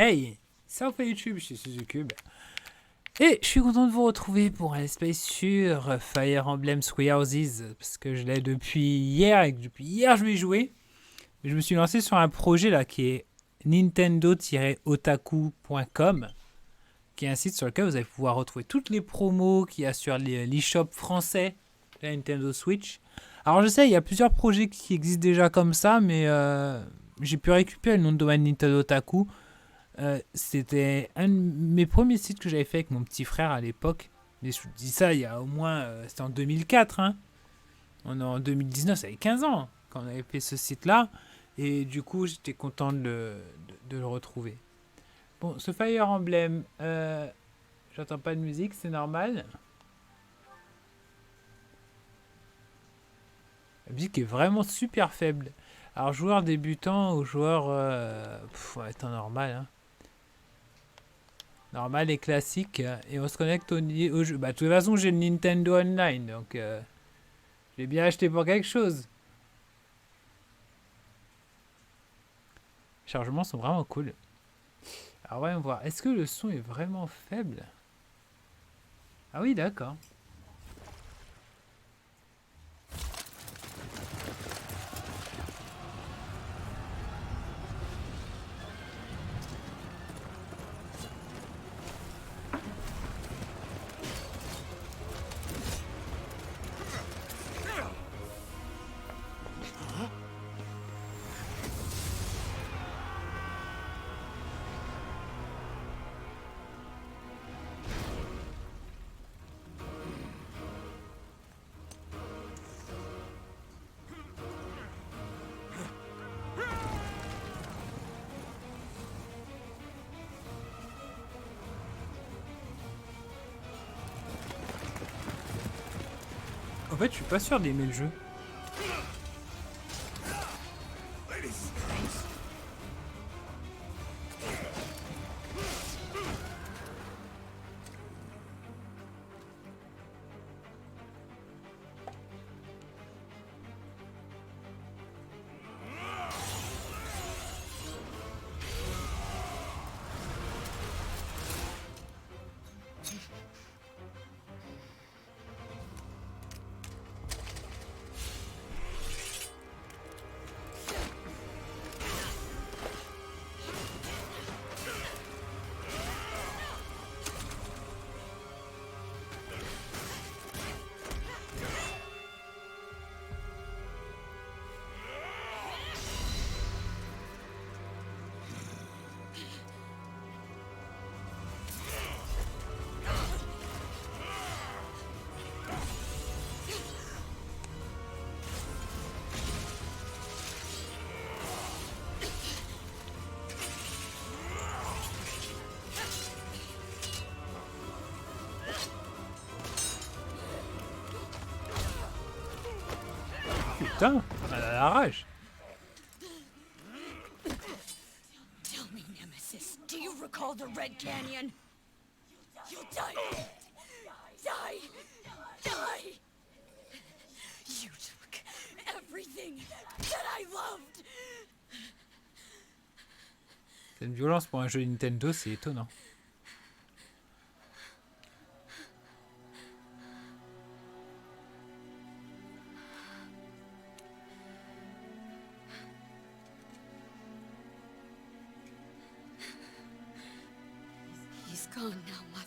Hey, ça fait YouTube, je suis Suzucube. Et je suis content de vous retrouver pour un let's play sur Fire Emblem Three Houses, parce que je l'ai depuis hier, et que depuis hier je vais y jouer. Je me suis lancé sur un projet là qui est nintendo-otaku.com, qui est un site sur lequel vous allez pouvoir retrouver toutes les promos qu'il y a sur l'eShop français de la Nintendo Switch. Alors je sais, il y a plusieurs projets qui existent déjà comme ça, mais j'ai pu récupérer le nom de domaine Nintendo Otaku. C'était un de mes premiers sites que j'avais fait avec mon petit frère à l'époque. Mais je vous dis ça, il y a au moins... c'était en 2004. Hein. On est en 2019, ça avait 15 ans quand on avait fait ce site-là. Et du coup, j'étais content de le retrouver. Bon, ce Fire Emblem, j'entends pas de musique, c'est normal. La musique est vraiment super faible. Alors, joueur débutant ou joueur... ouais, temps normal, hein. Normal et classique. Et on se connecte au jeu. Bah, de toute façon, j'ai le Nintendo Online. Donc, je l'ai bien acheté pour quelque chose. Les chargements sont vraiment cool. Alors, voyons voir. Est-ce que le son est vraiment faible? Ah oui, d'accord. En fait, je suis pas sûr d'aimer le jeu. Putain, elle a la rage. Tell me, Nemesis, do you recall the Red Canyon? You'll die. Die. Die. You took everything that I loved. C'est une violence pour un jeu Nintendo, c'est étonnant. He's gone now, Mother.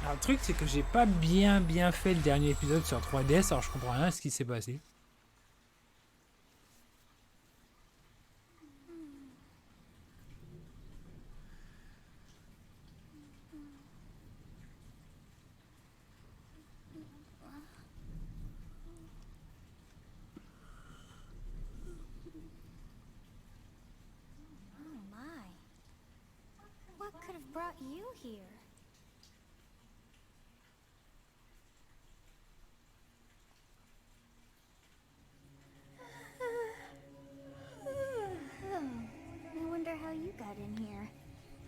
Alors, le truc, c'est que j'ai pas bien fait le dernier épisode sur 3DS, alors je comprends rien à ce qui s'est passé. Oh my. What could have brought you here? I wonder how you got in here.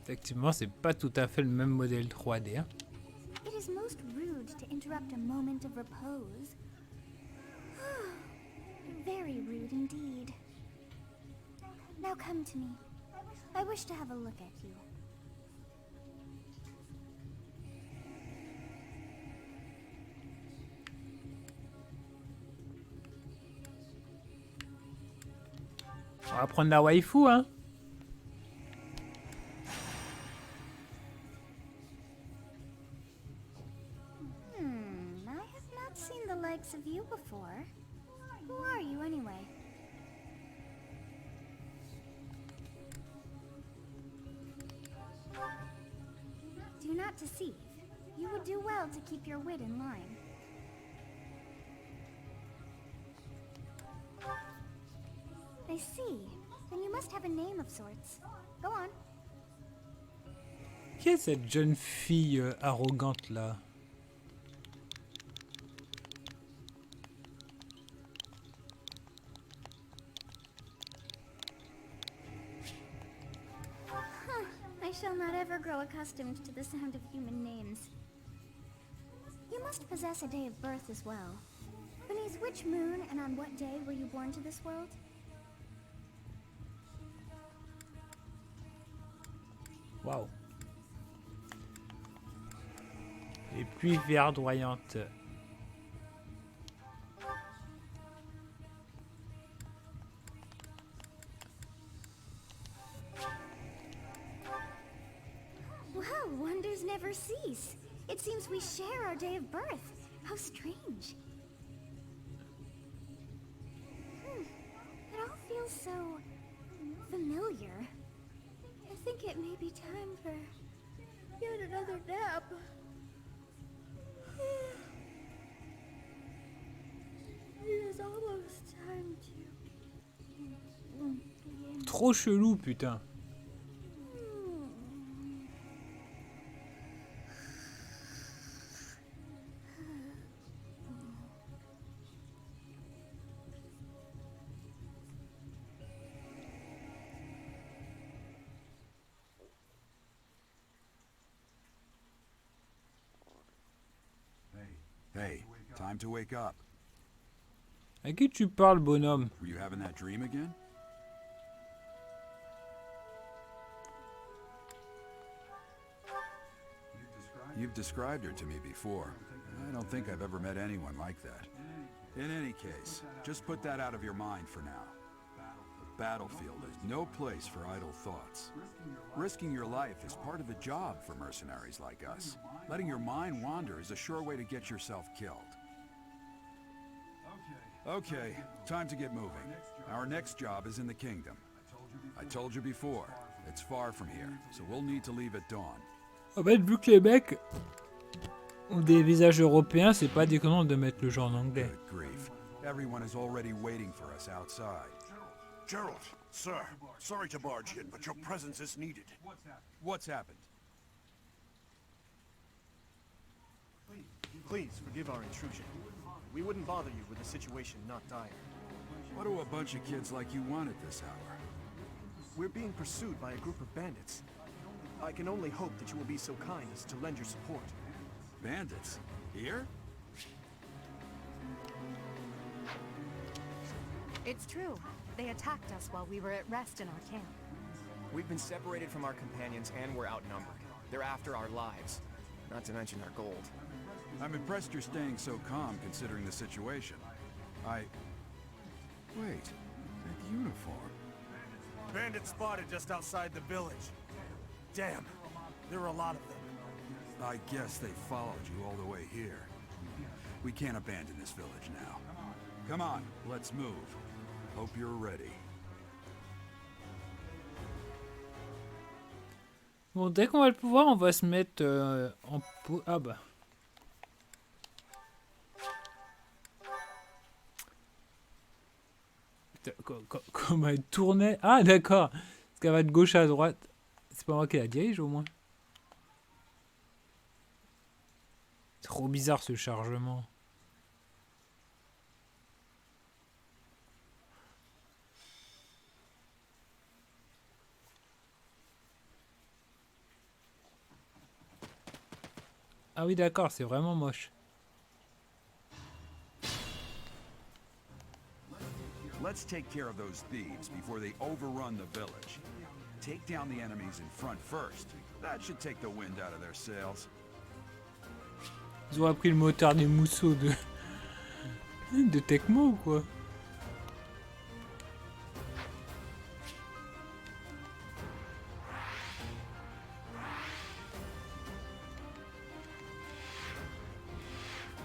Effectivement, c'est pas tout à fait le même modèle 3D. Hein. It is most rude to interrupt a moment of repose. Very rude indeed. Now come to me. I wish to have a look at you. On va prendre la waifu, hein. I have not seen the likes of you before. Who are you anyway? Do not deceive. You would do well to keep your wit in line. I see. Then you must have a name of sorts. Go on. Qui est cette jeune fille arrogante là? I shall not ever grow accustomed to the sound of human names. You must possess a day of birth as well. Beneath which moon and on what day were you born to this world? Waouh. Les pluies verdoyantes. Well, wonders never cease. It seems we share our day of birth. How strange. It all feels so familiar. I think it may be time for yet another nap. It is almost time to... Trop chelou, putain. Hey, time to wake up. À qui tu parles, bonhomme? Were you having that dream again? You've described her to me before. I don't think I've ever met anyone like that. In any case, just put that out of your mind for now. The battlefield is no place for idle thoughts. Risking your life is part of the job for mercenaries like us. Letting your mind wander is a sure way to get yourself killed. Okay, time to get moving. Our next job is in the kingdom. I told you before, it's far from here, so we'll need to leave at dawn. En fait, vu que les mecs ont des visages européens, c'est pas déconnant de mettre le jeu en anglais. Good grief. Everyone is already waiting for us outside. Gerald, sir, sorry to barge in, but your presence is needed. What's happened? Please forgive our intrusion. We wouldn't bother you with a situation not dire. What do a bunch of kids like you want at this hour? We're being pursued by a group of bandits. I can only hope that you will be so kind as to lend your support. Bandits? Here? It's true. They attacked us while we were at rest in our camp. We've been separated from our companions and we're outnumbered. They're after our lives, not to mention our gold. I'm impressed you're staying so calm considering the situation. Wait, that uniform. Bandits spotted just outside the village. Damn, there are a lot of them. I guess they followed you all the way here. We can't abandon this village now. Come on, let's move. Hope you're ready. Bon, dès qu'on va le pouvoir, on va se mettre en... Ah bah... Comment elle tournait. Ah d'accord. Parce qu'elle va de gauche à droite. C'est pas moi qui la dirige au moins. Trop bizarre ce chargement. Ah oui d'accord, c'est vraiment moche. Let's take care of those thieves before they overrun the village. Take down the enemies in front first. That should take the wind out of their sails. Ils ont appris le moteur des mousseaux de Tecmo ou quoi?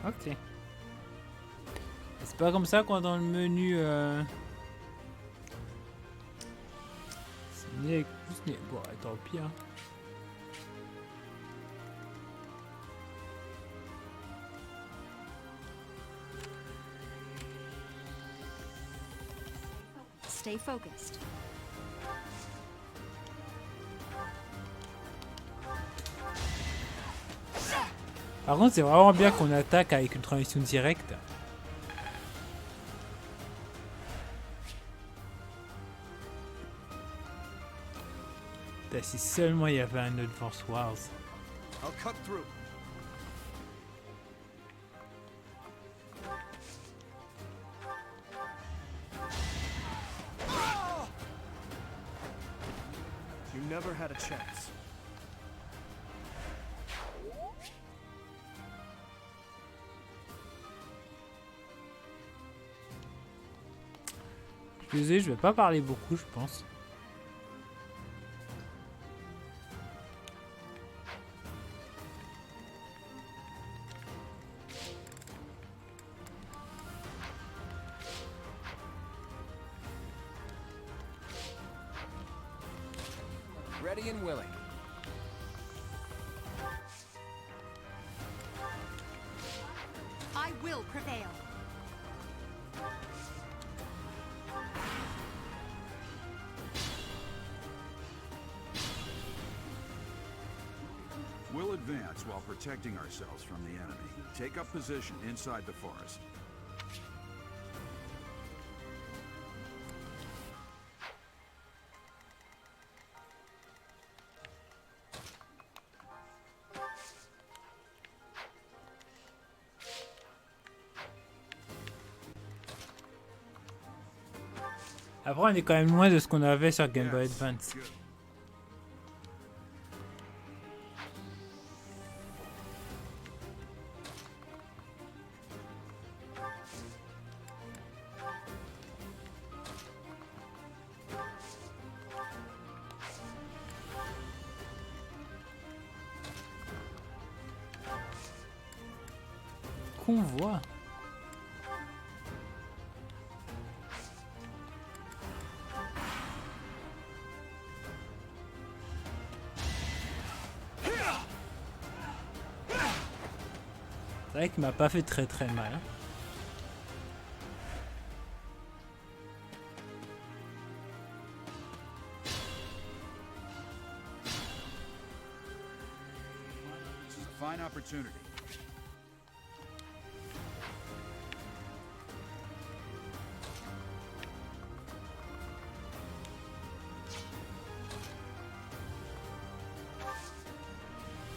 Ok. C'est pas comme ça qu'on dans le menu. C'est ni avec plus ni. Bon, tant pis hein. Stay focused. Par contre, c'est vraiment bien qu'on attaque avec une transition directe. Putain, si seulement il y avait un Advance Wars. I'll cut through. You never had a chance. Désolé, je vais pas parler beaucoup, je pense. Ready and willing. I will prevail. We'll advance while protecting ourselves from the enemy. Take up position inside the forest. Après, on est quand même loin de ce qu'on avait sur Game Boy Advance. Good. Convoi. C'est vrai qu'il m'a pas fait très mal. Hein. This is a fine opportunity.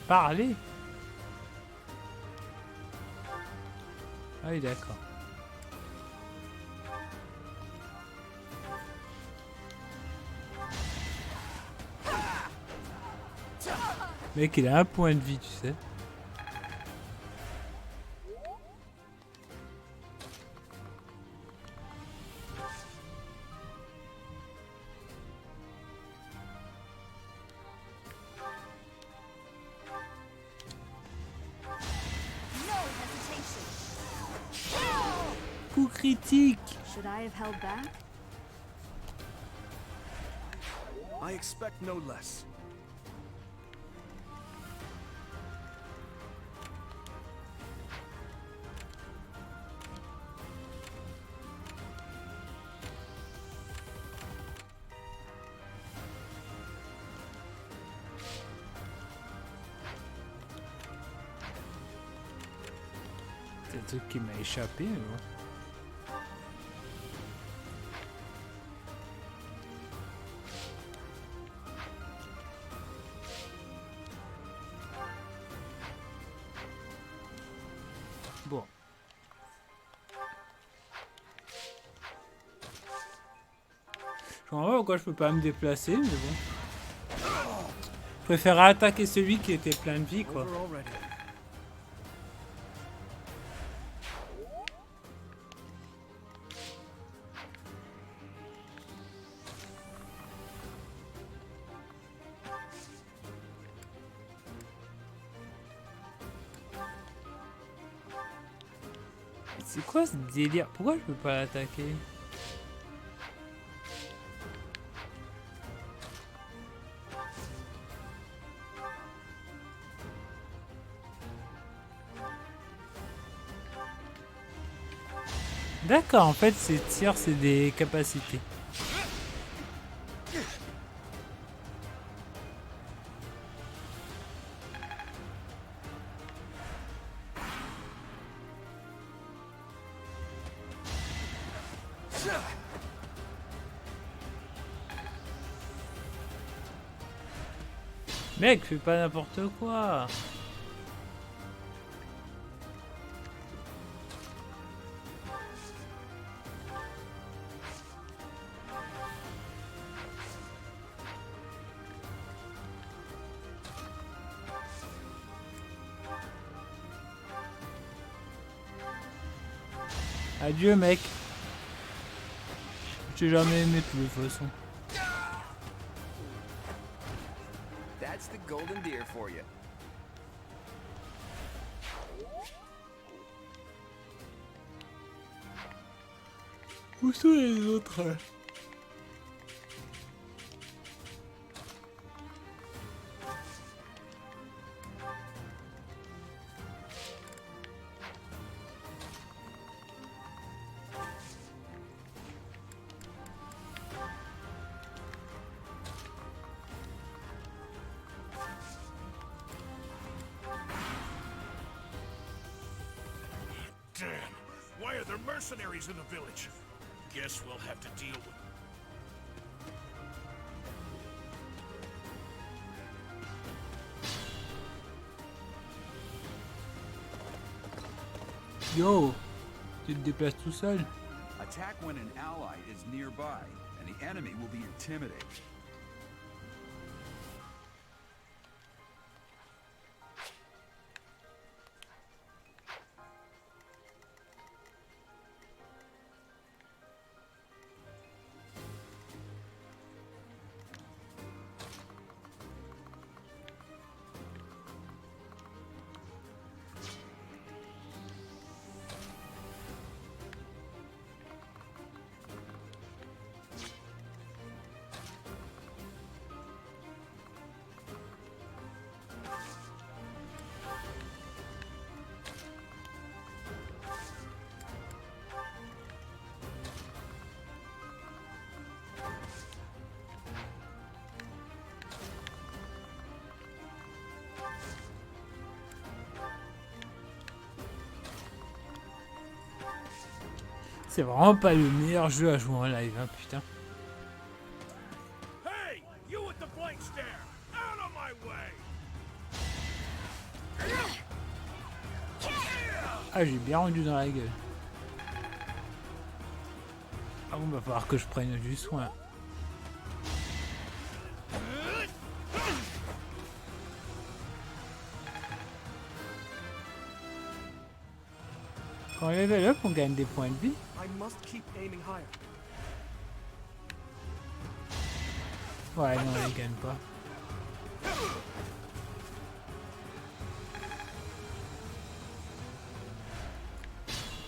Parler. Ah oui, d'accord. Mec, il a un point de vie, tu sais. Coup critique. Should I have held back? I expect no less. C'est un truc qui m'a échappé, mais bon. Bon. comprends pas pourquoi je peux pas me déplacer, mais bon. Je préférais attaquer celui qui était plein de vie, quoi. Over already. C'est quoi ce délire? Pourquoi je peux pas l'attaquer? D'accord, en fait, ces tirs, c'est des capacités. Mec, fais pas n'importe quoi. Adieu, mec. Je t'ai jamais aimé de toute façon. That's the golden deer for you. Où sont les autres? Damn. Why are there mercenaries in the village? Guess we'll have to deal with them. Yo, tu te déplaces tout seul? Attack when an ally is nearby, and the enemy will be intimidated. C'est vraiment pas le meilleur jeu à jouer en live, hein, putain. Hey, you with the blank stare! Out of my way! Ah, j'ai bien rendu dans la gueule. Ah bon, va falloir que je prenne du soin. Quand on level up, on gagne des points de vie. I must keep aiming higher. Ouais, non, on les gagne pas.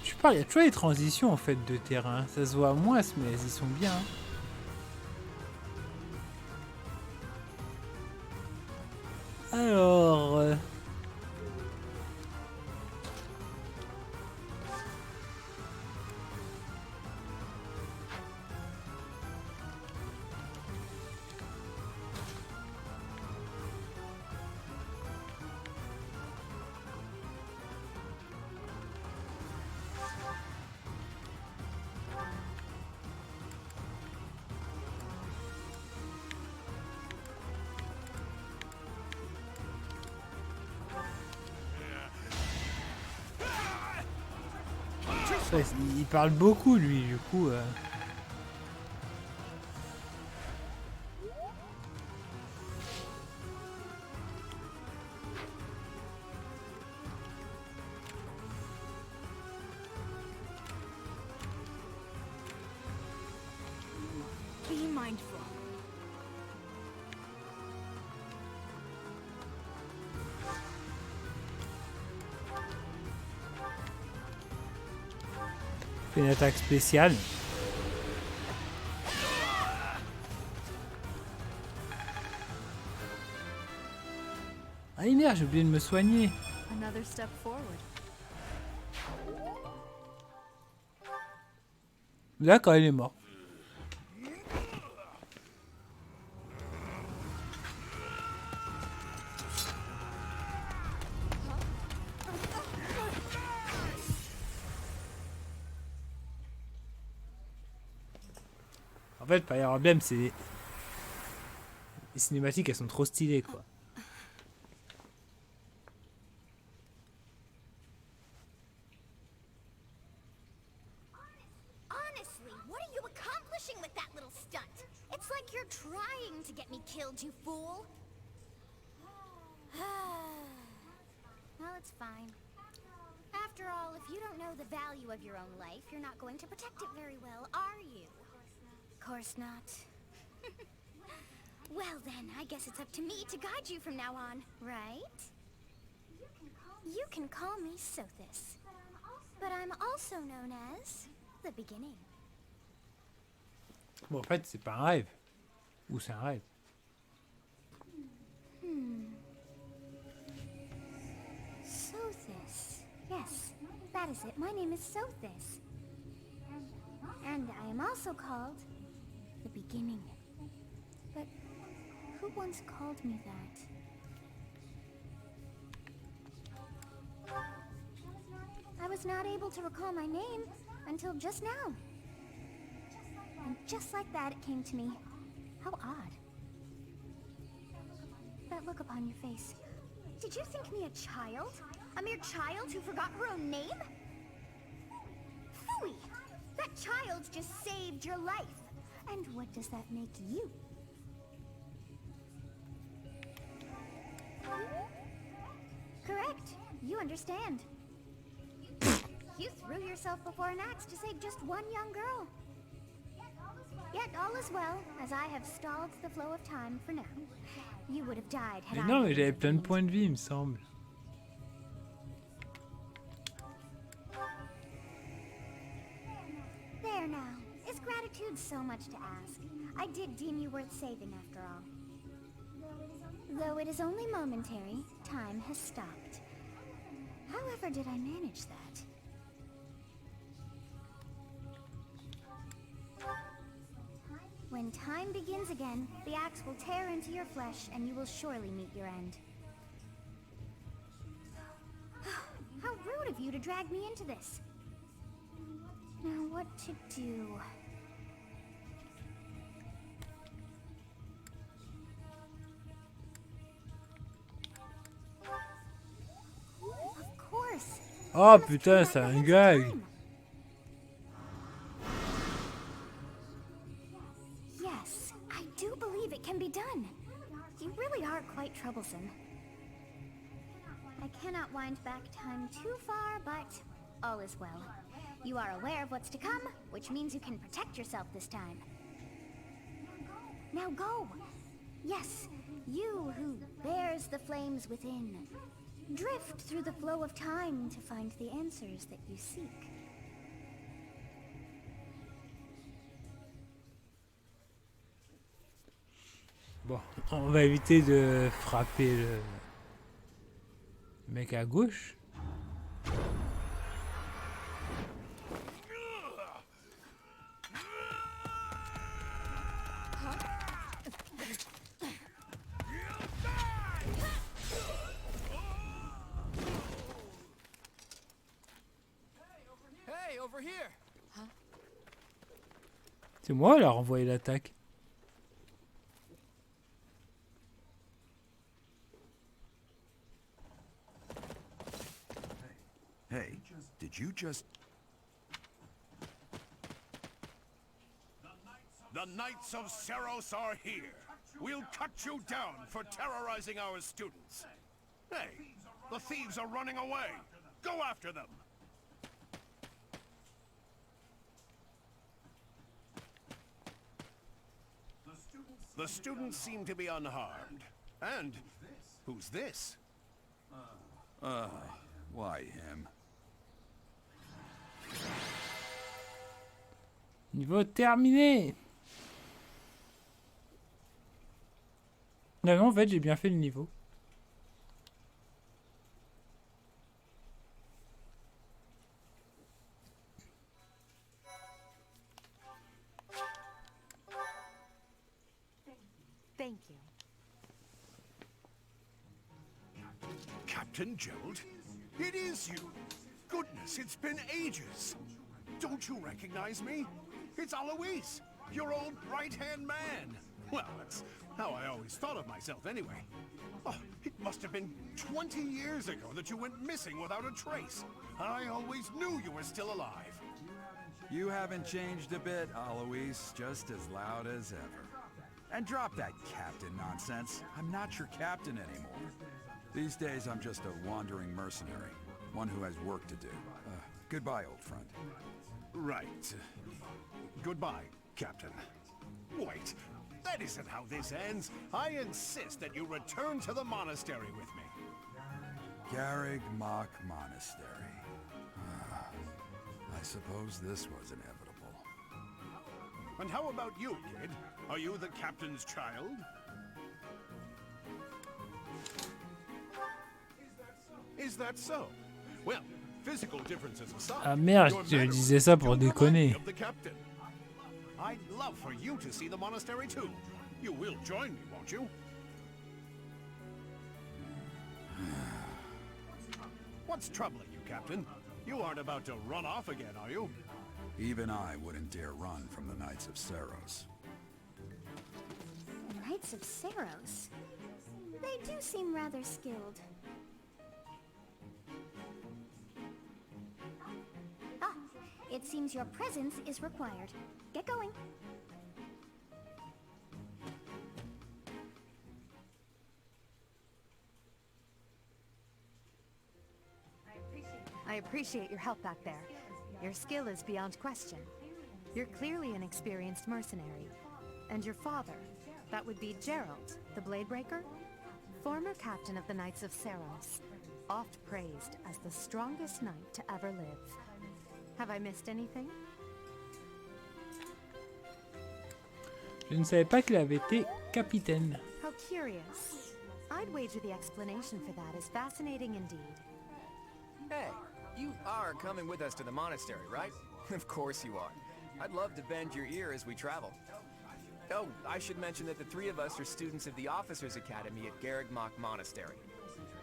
Je parle, il y a toujours les transitions en fait de terrain. Ça se voit moins, mais elles y sont bien. Hein. Alors... il parle beaucoup lui, du coup. Fait une attaque spéciale. Ah merde, j'ai oublié de me soigner. Another step forward. D'accord, il est mort. En fait, Fire Emblem, c'est... Les cinématiques, elles sont trop stylées, quoi. Honestly, what are you accomplishing with that little stunt? It's like you're trying to get me killed, you fool. Well, it's fine. After all, if you don't know the value of your own life, you're not going to protect it very well, are you? Of course not. Well then, I guess it's up to me to guide you from now on, right? You can call me Sothis, but I'm also known as the beginning. Bon, en fait, c'est pas un rêve. Ou c'est un rêve. Sothis. Yes, that is it. My name is Sothis. And I am also called the beginning. But who once called me that? I was not able to recall my name until just now. And just like that, it came to me. How odd. That look upon your face. Did you think me a child? A mere child who forgot her own name? Phooey! That child just saved your life. And what does that make you? Correct. You understand. You threw yourself before an axe to save just one young girl. Yet all is well, as I have stalled the flow of time for now. You would have died had Mais I non, mais been j'avais plein de intervened. points de vie, il me semble. There now. Is gratitude so much to ask? I did deem you worth saving after all. Though it is only momentary, time has stopped. However did I manage that? When time begins again, the axe will tear into your flesh and you will surely meet your end. How rude of you to drag me into this. Now what to do? Of course. Oh You must putain, turn c'est back un the hands of gag. time. Yes, I do believe it can be done. You really are quite troublesome. I cannot wind back time too far, but all is well. You are aware of what's to come, which means you can protect yourself this time. Now go! Yes, you who bears the flames within. Drift through the flow of time to find the answers that you seek. Bon, on va éviter de frapper le mec à gauche. Hey, over here! C'est moi, là, renvoyer l'attaque. Hey, did you just... The Knights of Seros are here. We'll cut you down for terrorizing our students. Hey, the thieves are running away. Go after them. The students seem to be unharmed. And who's this? Why him? Niveau terminé. Non, en fait, j'ai bien fait le niveau. Thank you. Captain Gerald? It is you! Goodness, it's been ages! Don't you recognize me? It's Alois, your old right-hand man! Well, that's how I always thought of myself anyway. Oh, it must have been 20 years ago that you went missing without a trace. I always knew you were still alive. You haven't changed a bit, Alois. Just as loud as ever. And drop that captain nonsense. I'm not your captain anymore. These days, I'm just a wandering mercenary. One who has work to do. Goodbye, old friend. Right. Goodbye, Captain. Wait, that isn't how this ends. I insist that you return to the monastery with me. Garreg Mach Monastery. I suppose this was inevitable. And how about you, kid? Are you the captain's child? Is that so? Well, physical differences aside, Ah merde, your je mannerisms disais ça pour do remind me déconner. of the captain. I'd love for you to see the monastery too. You will join me, won't you? What's troubling you, Captain? You aren't about to run off again, are you? Even I wouldn't dare run from the Knights of Seiros. Knights of Seiros. They do seem rather skilled. Ah, it seems your presence is required. Get going. I appreciate your help back there. Your skill is beyond question. You're clearly an experienced mercenary. And your father, that would be Gerald, the Bladebreaker? Former captain of the Knights of Seiros, oft praised as the strongest knight to ever live. Have I missed anything? Je ne savais pas qu'il avait été capitaine. How curious. I'd wager the explanation for that is fascinating indeed. Hey, you are coming with us to the monastery, right? Of course you are. I'd love to bend your ear as we travel. Oh, I should mention that the three of us are students of the Officers' Academy at Garreg Mach Monastery.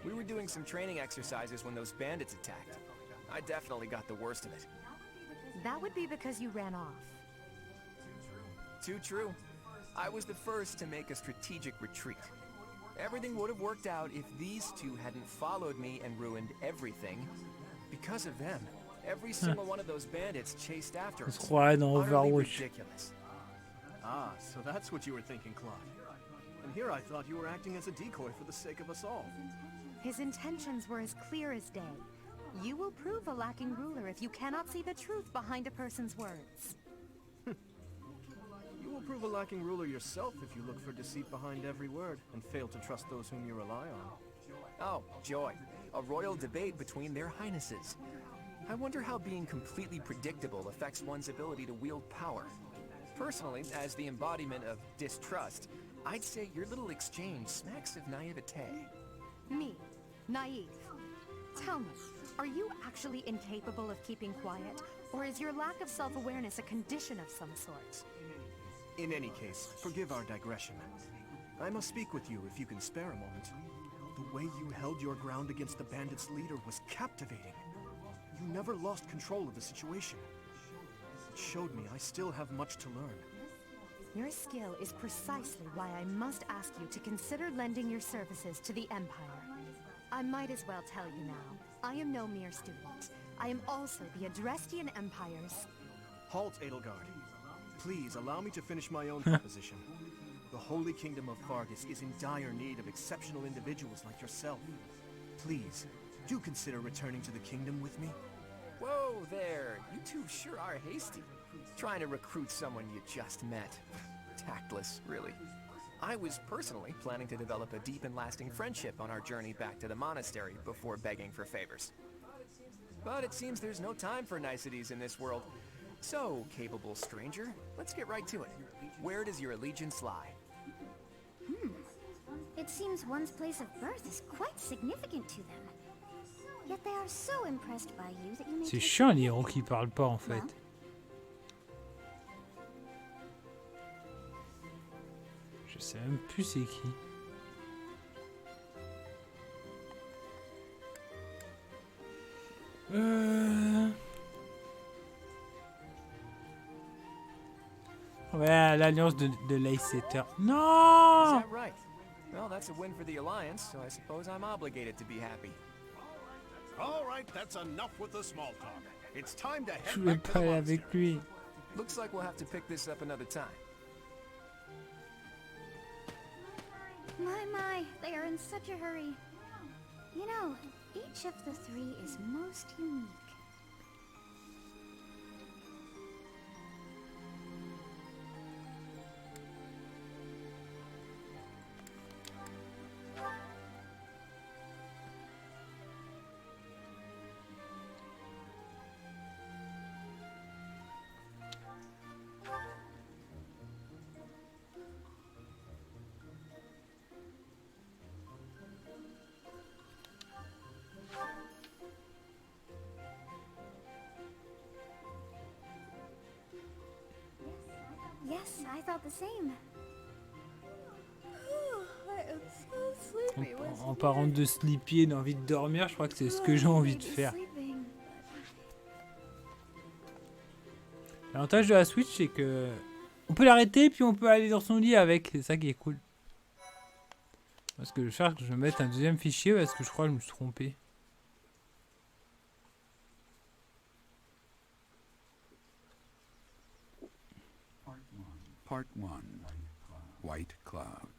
We were doing some training exercises when those bandits attacked. I definitely got the worst of it. That would be because you ran off. Too true. I was the first to make a strategic retreat. Everything would have worked out if these two hadn't followed me and ruined everything. Because of them, every single one of those bandits chased after On se us. croirait dans Utterly Overwatch. ridiculous. Ah, so that's what you were thinking, Claude. And here I thought you were acting as a decoy for the sake of us all. His intentions were as clear as day. You will prove a lacking ruler if you cannot see the truth behind a person's words. You will prove a lacking ruler yourself if you look for deceit behind every word and fail to trust those whom you rely on. Oh, joy. A royal debate between their highnesses. I wonder how being completely predictable affects one's ability to wield power. Personally, as the embodiment of distrust, I'd say your little exchange smacks of naivete. Me, naive. Tell me, are you actually incapable of keeping quiet, or is your lack of self-awareness a condition of some sort? In any case, forgive our digression. I must speak with you if you can spare a moment. The way you held your ground against the bandits' leader was captivating. You never lost control of the situation. It showed me I still have much to learn. Your skill is precisely why I must ask you to consider lending your services to the Empire. I might as well tell you now, I am no mere student. I am also the Adrestian Empire's... Halt, Edelgard. Please allow me to finish my own proposition. The Holy Kingdom of Fargus is in dire need of exceptional individuals like yourself. Please, do consider returning to the kingdom with me. Whoa there, you two sure are hasty. Trying to recruit someone you just met. Tactless, really. I was personally planning to develop a deep and lasting friendship on our journey back to the monastery before begging for favors. But it seems there's no time for niceties in this world. So, capable stranger, let's get right to it. Where does your allegiance lie? It seems one's place of birth is quite significant to them. Yet they are so impressed by you that you may C'est take chiant them les with héros qui parlent pas en you. fait. Well, Je sais même plus c'est qui. Ouais, l'alliance de Laysetter. Is Non! that right? Well, that's a win for the Alliance, so I suppose I'm obligated to be happy. All right, that's enough with the small talk. It's time to Je head voulais back to pas the aller avec monastery. lui. Looks like we'll have to pick this up another time. my, they are in such a hurry. You know, each of the three is most unique. Yes, I thought the same. I am so sleepy. En parlant de sleepy et d'envie de dormir, je crois que c'est ce que j'ai envie de faire. L'avantage de la Switch, c'est que on peut l'arrêter puis on peut aller dans son lit avec. C'est ça qui est cool. Parce que je vais faire que je vais mettre un deuxième fichier parce que je crois que je me suis trompé. Part 1. White clouds.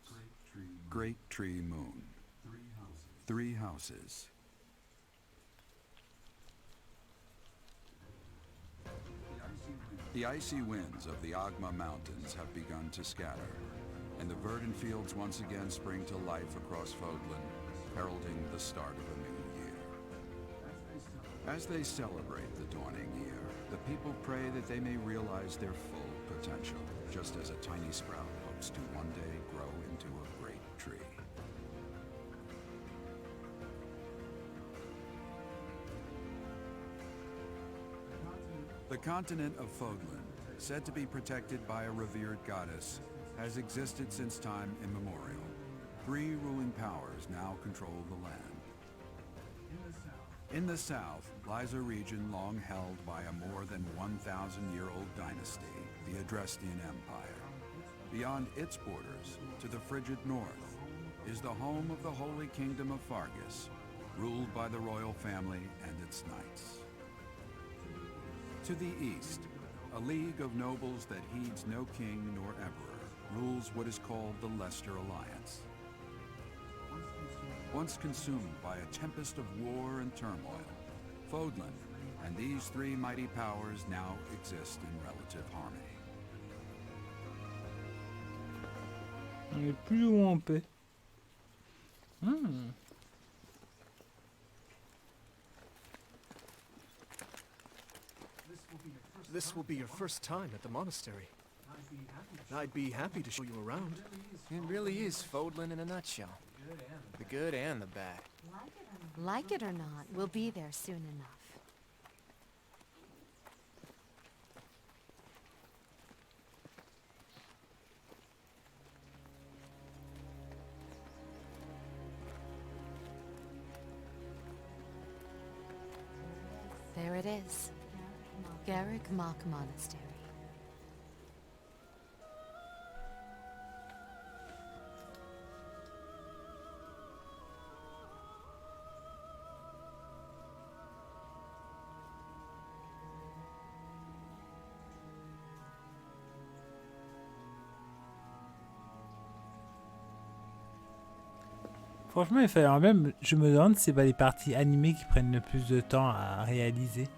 Great tree moon. 3 houses. The icy winds of the Agma Mountains have begun to scatter, and the verdant fields once again spring to life across Fodlan, heralding the start of a new year. As they celebrate the dawning year, the people pray that they may realize their full potential, just as a tiny sprout hopes to one day grow into a great tree. The continent of Fodlan, said to be protected by a revered goddess, has existed since time immemorial. 3 ruling powers now control the land. In the south lies a region long held by a more than 1,000-year-old dynasty, the Adrestian Empire. Beyond its borders, to the frigid north, is the home of the Holy Kingdom of Fargus, ruled by the royal family and its knights. To the east, a league of nobles that heeds no king nor emperor rules what is called the Leicester Alliance. Once consumed by a tempest of war and turmoil, Fodlan and these 3 mighty powers now exist in relative harmony. On est plus ou moins en paix. This will be your first time at the monastery. I'd be happy to show you around. It really is Fodlan in a nutshell. The good and the bad. Like it or not, we'll be there soon enough. There it is. Garrick Mock Monastery. Franchement, il fallait même. Je me demande si c'est pas les parties animées qui prennent le plus de temps à réaliser.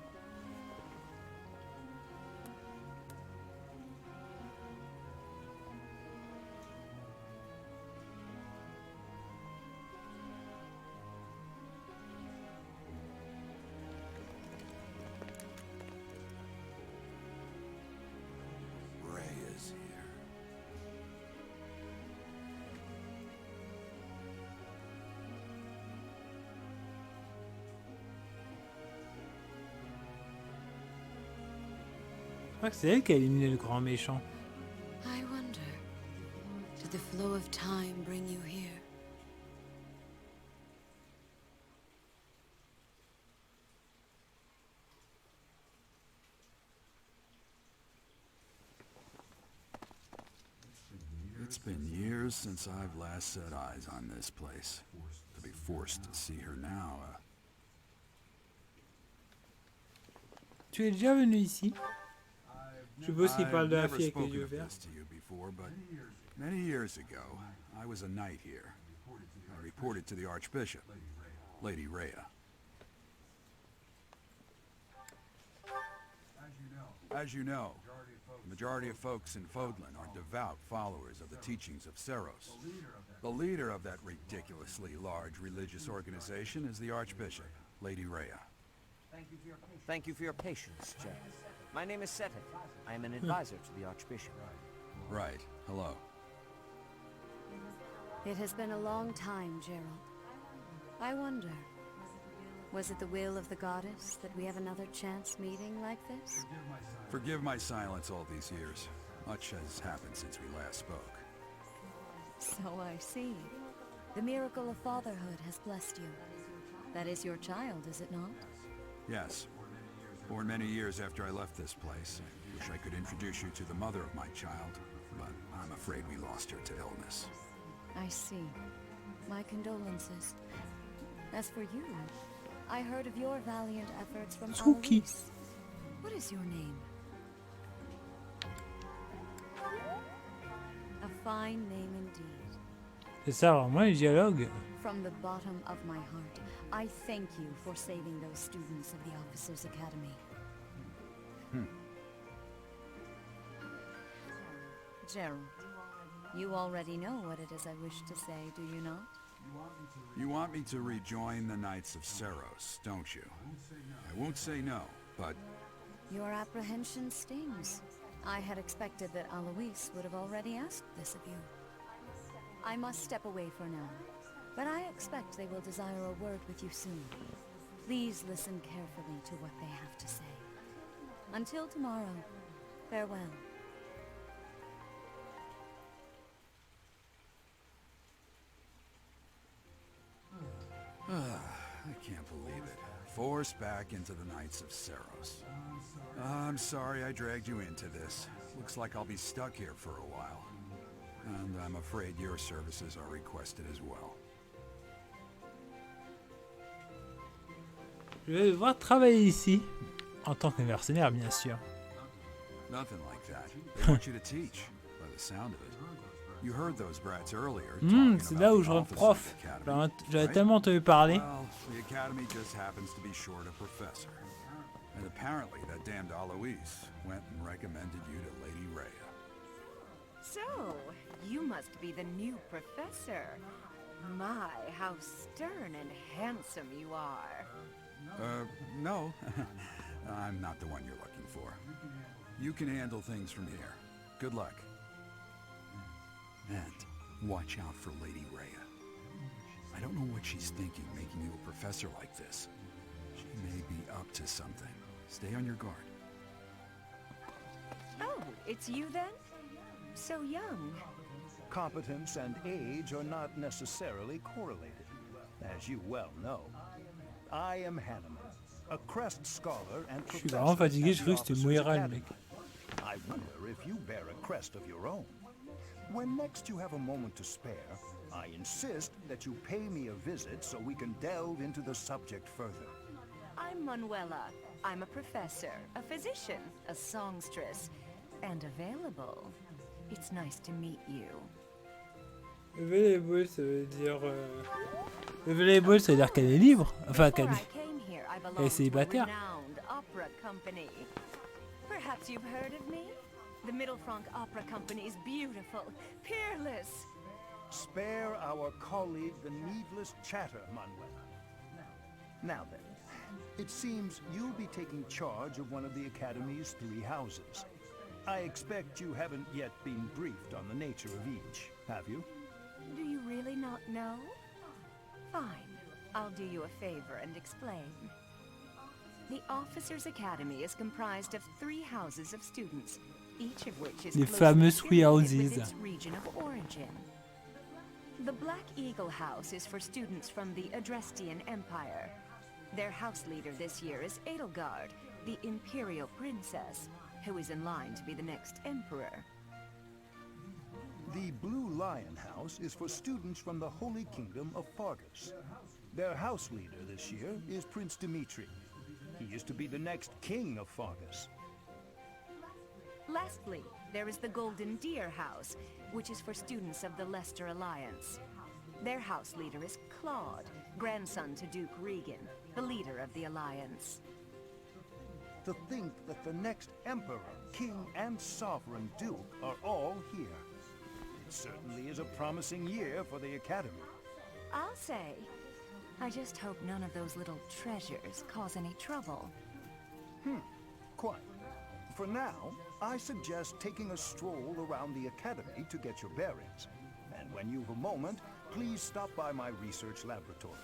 crois que c'est elle qui a éliminé le grand méchant. I wonder, did the flow of time bring you here? It's been years since I've last set eyes on this place. To be forced to see her now, Tu es déjà venu ici? Je suppose qu'il parle I've de la never fille avec les spoken yeux of verts. this to you before, but many years ago, I was a knight here. I reported to the Archbishop, Lady Rhea. As you know, the majority of folks in Fodlan are devout followers of the teachings of Seros. The leader of that ridiculously large religious organization is the Archbishop, Lady Rhea. Thank you for your patience, Jack. My name is Setek. I am an advisor to the Archbishop. Right. Hello. It has been a long time, Gerald. I wonder, was it the will of the goddess that we have another chance meeting like this? Forgive my silence all these years. Much has happened since we last spoke. So I see. The miracle of fatherhood has blessed you. That is your child, is it not? Yes. Born many years after I left this place. I wish I could introduce you to the mother of my child, but I'm afraid we lost her to illness. I see. My condolences. As for you, I heard of your valiant efforts from Suki. Alois. What is your name? A fine name indeed. C'est ça vraiment les dialogues? From the bottom of my heart, I thank you for saving those students of the Officers' Academy. Gerald, you already know what it is I wish to say, do you not? You want me to rejoin the Knights of Seros, don't you? I won't say no, but Your apprehension stings. I had expected that Alois would have already asked this of you. I must step away for now, but I expect they will desire a word with you soon. Please listen carefully to what they have to say. Until tomorrow, farewell. I can't believe it. Forced back into the Knights of Seros. I'm sorry I dragged you into this. Looks like I'll be stuck here for a while. And I'm afraid your services are requested as well. Je vais devoir travailler ici. En tant que mercenaire, bien sûr. Nothing like that. They want you to teach, by the sound of it. You heard those brats earlier talking C'est about là où the je office of prof. the academy, J'avais right? tellement entendu parler. Well, the academy just happens to be short a professor. And apparently that damned Alois went and recommended you to Lady Rhea. So, you must be the new professor. My, how stern and handsome you are. No. I'm not the one you're looking for. You can handle things from here. Good luck. And watch out for Lady Rhea. I don't know what she's thinking making you a professor like this. She may be up to something. Stay on your guard. Oh, it's you then? So young. Competence and age are not necessarily correlated, as you well know. I am Hanneman, a Crest scholar and Je suis vraiment fatigué, je crois que c'était Moira le mec. I wonder if you bear a crest of your own. When next you have a moment to spare, I insist that you pay me a visit so we can delve into the subject further. I'm Manuela. I'm a professor, a physician, a songstress, and available. It's nice to meet you. Available, ça veut dire... Available, ça veut dire qu'elle est libre. Enfin, qu'elle Before est... I came here, I Elle est belonged to a célibataire. renowned opera company. Perhaps you've heard of me? The Middle Franc Opera Company is beautiful, peerless. Spare our colleague the needless chatter, Manuela. Now then, it seems you'll be taking charge of one of the Academy's 3 houses. I expect you haven't yet been briefed on the nature of each, have you? Do you really not know? Fine. I'll do you a favor and explain. The Officers' Academy is comprised of 3 houses of students, each of which is Les closely fameux Three affiliated with Houses. its region of origin. The Black Eagle House is for students from the Adrestian Empire. Their house leader this year is Edelgard, the Imperial Princess, who is in line to be the next Emperor. The Blue Lion House is for students from the Holy Kingdom of Fargus. Their house leader this year is Prince Dimitri. He is to be the next king of Fargus. Lastly, there is the Golden Deer House, which is for students of the Leicester Alliance. Their house leader is Claude, grandson to Duke Regan, the leader of the Alliance. To think that the next emperor, king, and sovereign duke are all here. It certainly is a promising year for the Academy. I'll say. I just hope none of those little treasures cause any trouble. Quite. For now, I suggest taking a stroll around the Academy to get your bearings. And when you've a moment, please stop by my research laboratory.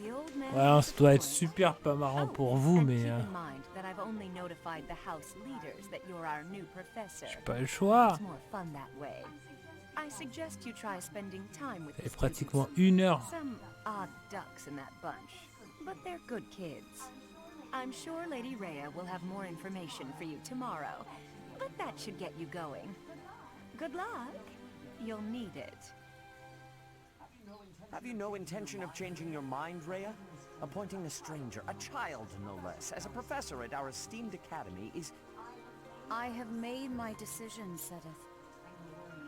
The old man Ouais, has ça a doit être point. super pas marrant Oh, pour vous, and mais keep in mind that I've only notified the house leaders that you're our new professor. j'ai pas le choix. It's more fun that way. I suggest you try spending time with Ça the fait pratiquement students. 1 heure. Some odd ducks in that bunch, but they're good kids. I'm sure Lady Rhea will have more information for you tomorrow, but that should get you going. Good luck. You'll need it. Have you no intention of changing your mind, Rhea? Appointing a stranger, a child no less, as a professor at our esteemed academy is... I have made my decision, Sedith.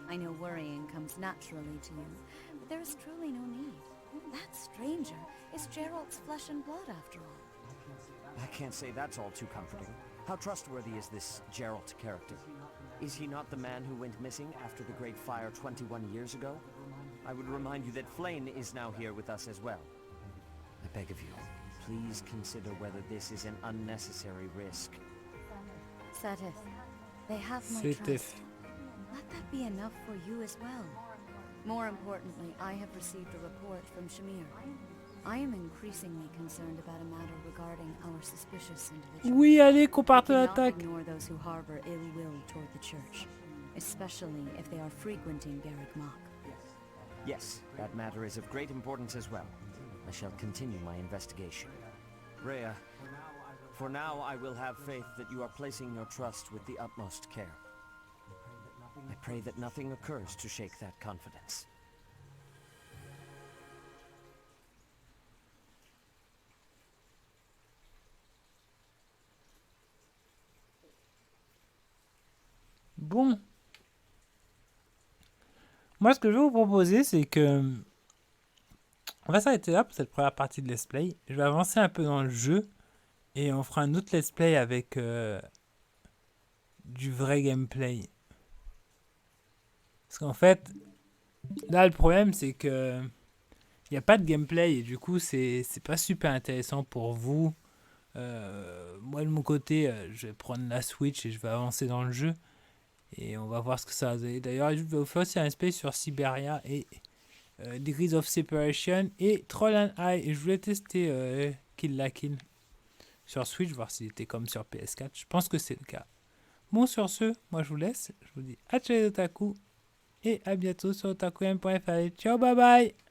I know worrying comes naturally to you, but there is truly no need. That stranger is Gerald's flesh and blood, after all. I can't say that's all too comforting. How trustworthy is this Gerald character? Is he not the man who went missing after the Great Fire 21 years ago? I would remind you that Flane is now here with us as well. I beg of you, please consider whether this is an unnecessary risk. Sedith, they have my Sedith. trust. Let that be enough for you as well. More importantly, I have received a report from Shamir. I am increasingly concerned about a matter regarding our suspicious individual. Oui, allez, qu'on parte We à cannot l'attaque. ignore those who harbor ill will toward the church, especially if they are frequenting Garrick Mach. Yes, that matter is of great importance as well. I shall continue my investigation. Rhea, for now I will have faith that you are placing your trust with the utmost care. I pray that nothing occurs to shake that confidence. Bon. Moi, ce que je vais vous proposer, c'est que... On va s'arrêter là pour cette première partie de let's play. Je vais avancer un peu dans le jeu. Et on fera un autre let's play avec du vrai gameplay. Parce qu'en fait, là, le problème, c'est que... Il n'y a pas de gameplay et du coup, c'est pas super intéressant pour vous. Moi, de mon côté, je vais prendre la Switch et je vais avancer dans le jeu. Et on va voir ce que ça va donner. D'ailleurs, je vais vous faire aussi un space sur Siberia et Degrees of Separation et Troll and Eye. Et je voulais tester Kill la Kill sur Switch, voir s'il était comme sur PS4. Je pense que c'est le cas. Bon, sur ce, moi je vous laisse. Je vous dis à ciao les otaku et à bientôt sur otakugame.fr. Ciao, bye bye!